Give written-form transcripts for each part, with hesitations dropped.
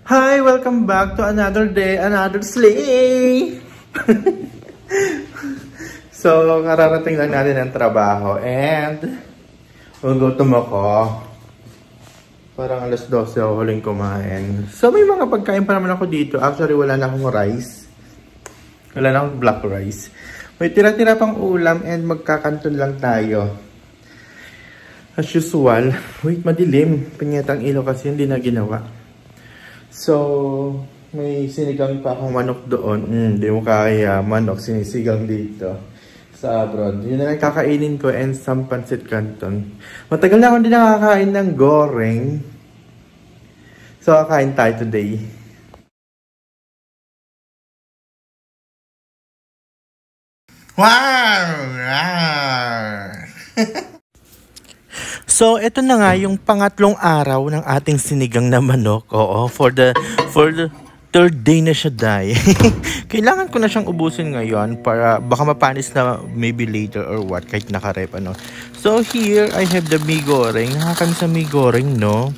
Hi! Welcome back to another day, another slay! So, kararating lang natin ang trabaho and gugutom ako. Parang alas 12 ako huling kumain. So, may mga pagkain pa naman ako dito. Actually, wala na akong rice. Wala na akong black rice. May tira-tira pang ulam and magkakanton lang tayo. As usual. Wait, madilim. Pinyatang ilaw kasi hindi na ginawa. So, may sinigang pa akong manok doon. Hindi mo kaya manok sinisigang dito sa abroad. Yun na lang kakainin ko and some pancit canton. Matagal na akong hindi nakakain ng goreng. So, kakain tayo today. Wow! So, ito na nga yung pangatlong araw ng ating sinigang na manok. Oo, for the third day na siya, day. Kailangan ko na siyang ubusin ngayon para baka mapanis na maybe later or what, kahit nakarep, ano. So, here, I have the mee goreng. Nakakami sa mee goreng, no?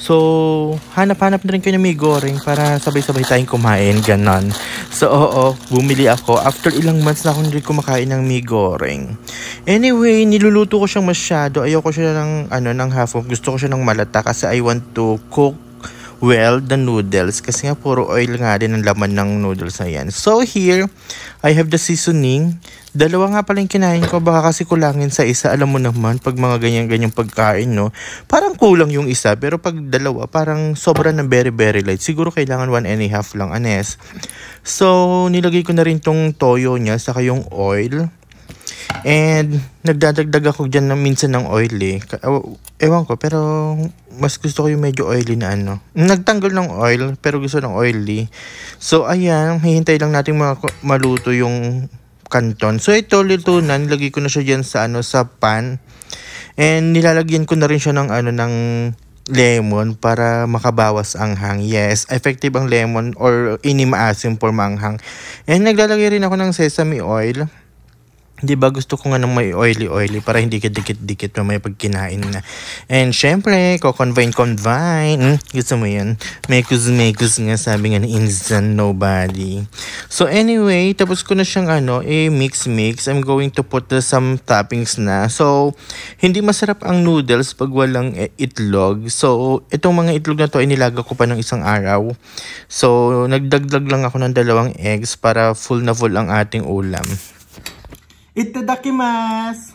So, hanap-hanap na rin kayo ng mee goreng para sabay-sabay tayong kumain, ganon. So, oo, bumili ako. After ilang months na akong hindi kumakain ng mee goreng. Anyway, niluluto ko siyang masyado. Ayoko siya ng, ng half of. Gusto ko siya ng malata kasi I want to cook well the noodles. Kasi nga, puro oil nga din ang laman ng noodles na yan. So, here, I have the seasoning. Dalawa nga pala yung kinain ko. Baka kasi kulangin sa isa. Alam mo naman, pag mga ganyan-ganyang pagkain, no? Parang kulang yung isa. Pero pag dalawa, parang sobra ng very, very light. Siguro kailangan 1.5 lang, anes. So, nilagay ko na rin tong toyo niya, saka yung oil. And, nagdadagdag ako dyan minsan ng oil eh. Ewan ko, pero mas gusto ko yung medyo oily na ano. Nagtanggal ng oil, pero gusto ng oily. So, ayan, hihintay lang natin maluto yung canton. So, ito, luto na. Nilagay ko na siya dyan sa, sa pan. And, nilalagyan ko na rin siya ng, ng lemon para makabawas ang hang. Yes, effective ang lemon or inimaasim for manghang. And, naglalagay rin ako ng sesame oil. Di ba gusto ko nga ng may oily para hindi ka dikit-dikit na may pagkinain na. And syempre, ko-convine. Gusto mo yan? Mekus nga sabi nga ni Insan Nobody. So anyway, tapos ko na siyang mix. I'm going to put some toppings na. So, hindi masarap ang noodles pag walang itlog. So, itong mga itlog na to ay nilaga ko pa ng isang araw. So, nagdagdag lang ako ng 2 eggs para full na full ang ating ulam. Itadakimasu!